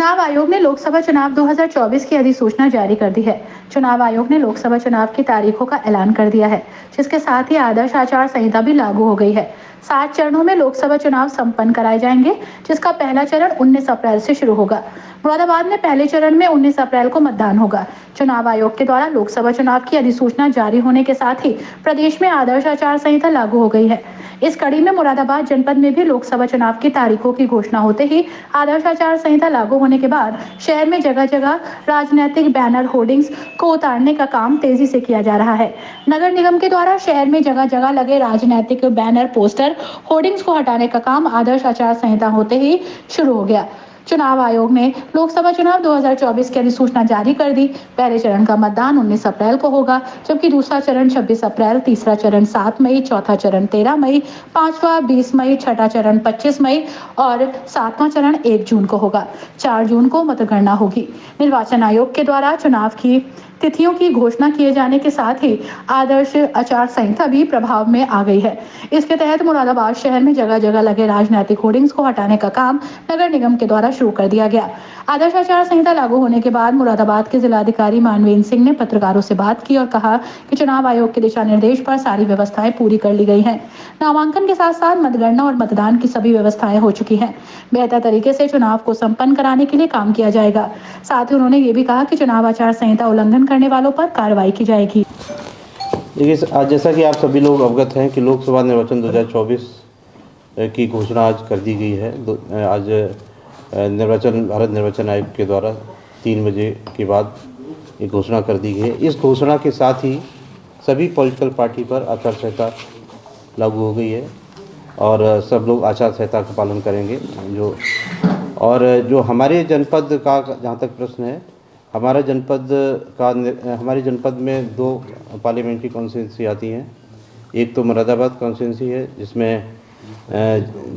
चुनाव आयोग ने लोकसभा चुनाव 2024 की अधिसूचना जारी कर दी है। चुनाव आयोग ने लोकसभा चुनाव की तारीखों का ऐलान कर दिया है, जिसके साथ ही आदर्श आचार संहिता भी लागू हो गई है। 7 चरणों में लोकसभा चुनाव संपन्न कराए जाएंगे, जिसका पहला चरण 19 अप्रैल से शुरू होगा। मुरादाबाद में पहले चरण में 19 अप्रैल को मतदान होगा। चुनाव आयोग के द्वारा लोकसभा चुनाव की अधिसूचना जारी होने के साथ ही प्रदेश में आदर्श आचार संहिता लागू हो गई है। इस कड़ी में मुरादाबाद जनपद में भी लोकसभा चुनाव की तारीखों की घोषणा होते ही आदर्श आचार संहिता लागू होने के बाद शहर में जगह जगह राजनीतिक बैनर होर्डिंग्स को उतारने का काम तेजी से किया जा रहा है। नगर निगम के द्वारा शहर में जगह जगह लगे राजनीतिक बैनर पोस्टर होर्डिंग्स को हटाने का काम आदर्श आचार संहिता होते ही शुरू हो गया। चुनाव आयोग ने लोकसभा चुनाव 2024 की अधिसूचना जारी कर दी। पहले चरण का मतदान 19 अप्रैल को होगा, जबकि दूसरा चरण 26 अप्रैल, तीसरा चरण 7 मई, चौथा चरण 13 मई, पांचवा 20 मई, छठा चरण 25 मई और सातवां चरण 1 जून को होगा। 4 जून को मतगणना होगी। निर्वाचन आयोग के द्वारा चुनाव की तिथियों की घोषणा किए जाने के साथ ही आदर्श आचार संहिता भी प्रभाव में आ गई है। इसके तहत मुरादाबाद शहर में जगह जगह लगे राजनीतिक होर्डिंग्स को हटाने का काम नगर निगम के द्वारा शुरू कर दिया गया। आदर्श आचार संहिता लागू होने के बाद मुरादाबाद के जिलाधिकारी मानवेंद्र सिंह ने पत्रकारों से बात की और कहा कि चुनाव आयोग के दिशा निर्देश पर सारी व्यवस्थाएं पूरी कर ली गई हैं। नामांकन के साथ साथ मतगणना और मतदान की सभी व्यवस्थाएं हो चुकी हैं। बेहतर तरीके से चुनाव को संपन्न कराने के लिए काम किया जाएगा। साथ ही उन्होंने ये भी कहा कि चुनाव आचार संहिता उल्लंघन करने वालों पर कार्रवाई की जाएगी। देखिए, आज जैसा कि आप सभी लोग अवगत हैं कि लोकसभा निर्वाचन 2024 की घोषणा आज कर दी गई है। आज भारत निर्वाचन आयोग के द्वारा 3 बजे के बाद ये घोषणा कर दी गई है। इस घोषणा के साथ ही सभी पॉलिटिकल पार्टी पर आचार संहिता लागू हो गई है और सब लोग आचार संहिता का पालन करेंगे। जो हमारे जनपद का जहाँ तक प्रश्न है, हमारे जनपद में 2 पार्लियामेंट्री कॉन्स्टिट्यूंसी आती हैं। एक तो मुरादाबाद कॉन्स्टिट्यूंसी है, जिसमें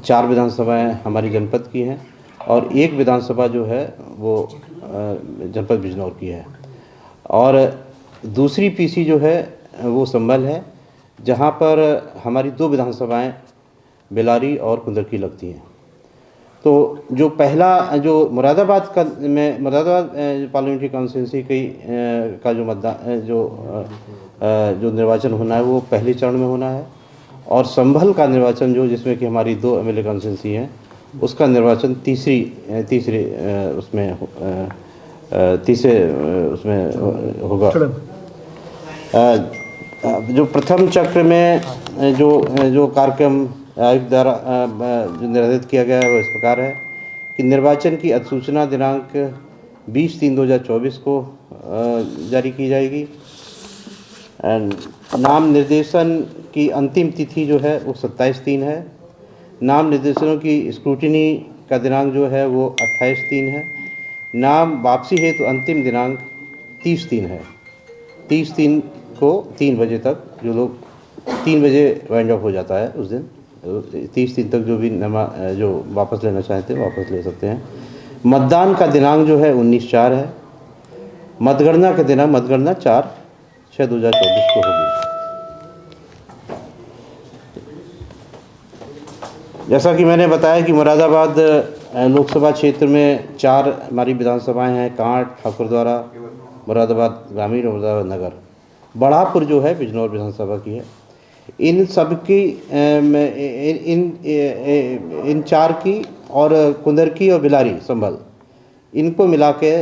4 विधानसभाएं हमारी जनपद की हैं और 1 विधानसभा जो है वो जनपद बिजनौर की है। और दूसरी पीसी जो है वो संभल है, जहाँ पर हमारी 2 विधानसभाएं बेलारी और कुंदरकी लगती हैं। तो जो पहला जो मुरादाबाद पार्लियामेंट्री कॉन्स्टिट्यूंसी का जो मतदान जो निर्वाचन होना है वो पहले चरण में होना है और संभल का निर्वाचन जिसमें कि हमारी 2 एमएलए कॉन्स्टिट्यूंसी हैं, उसका निर्वाचन तीसरे उसमें होगा। जो प्रथम चक्र में जो कार्यक्रम आयोग द्वारा जो निर्धारित किया गया है वो इस प्रकार है कि निर्वाचन की अधिसूचना दिनांक 20/3/2024 को जारी की जाएगी। नाम निर्देशन की अंतिम तिथि जो है वो 27/3 है। नाम निर्देशनों की स्क्रूटिनी का दिनांक जो है वो 28/3 है। नाम वापसी हेतु अंतिम दिनांक 30/3 है। 30/3 को 3 बजे तक जो लोग 3 बजे वाइंड अप हो जाता है उस दिन, 30/3 तक जो वापस लेना चाहते हैं वापस ले सकते हैं। मतदान का दिनांक जो है 19/4 है। मतगणना का दिनांक मतगणना 4/6/2024 को होगी। जैसा कि मैंने बताया कि मुरादाबाद लोकसभा क्षेत्र में 4 हमारी विधानसभाएं हैं, कांट, ठाकुरद्वारा, मुरादाबाद ग्रामीण और मुरादाबाद नगर। बढ़ापुर जो है बिजनौर विधानसभा की है। इन सब की इन 4 की और कुंदरकी और बिलारी संभल, इनको मिला के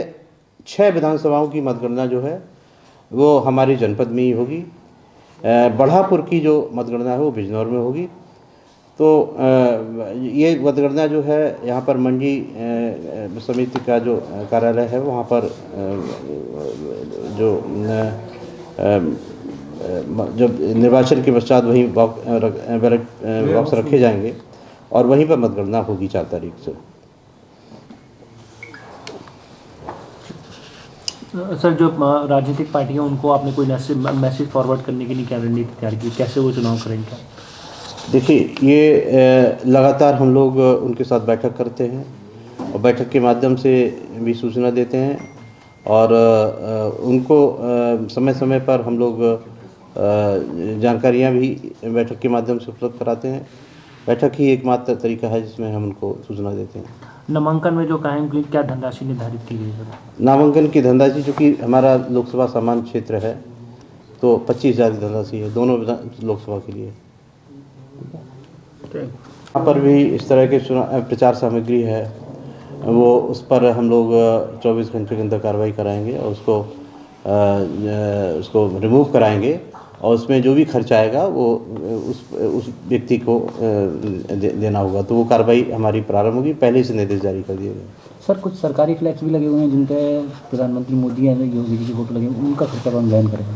6 विधानसभाओं की मतगणना जो है वो हमारी जनपद में ही होगी। बढ़ापुर की जो मतगणना है वो बिजनौर में होगी। तो ये मतगणना जो है यहाँ पर मंडी समिति का जो कार्यालय है वहाँ पर जब निर्वाचन के पश्चात वहीं बॉक्स रखे जाएंगे और वहीं पर मतगणना होगी 4 तारीख से। सर, जो राजनीतिक पार्टियां उनको आपने कोई मैसेज फॉरवर्ड करने के लिए क्या रणनीति तैयार की, कैसे वो चुनाव करेंगे? देखिए, ये लगातार हम लोग उनके साथ बैठक करते हैं और बैठक के माध्यम से भी सूचना देते हैं और उनको समय समय पर हम लोग जानकारियां भी बैठक के माध्यम से उपलब्ध कराते हैं। बैठक ही एकमात्र तरीका है जिसमें हम उनको सूचना देते हैं। नामांकन में जो कहें कि क्या धनराशि निर्धारित की गई है? नामांकन की धनराशि, चूँकि हमारा लोकसभा सामान्य क्षेत्र है, तो 25,000 की धनराशि है दोनों लोकसभा के लिए। यहाँ पर भी इस तरह के प्रचार सामग्री है, वो उस पर हम लोग 24 घंटे के अंदर कार्रवाई कराएंगे और उसको रिमूव कराएंगे, और उसमें जो भी खर्च आएगा वो उस व्यक्ति को देना होगा। तो वो कार्रवाई हमारी प्रारंभ होगी, पहले से निर्देश जारी कर दिए गए। सर, कुछ सरकारी फ्लैक्स भी लगे हुए हैं जिन पे प्रधानमंत्री मोदी या योगी जी की फोटो लगी है, उनका खर्चा कौन वहन करेगा?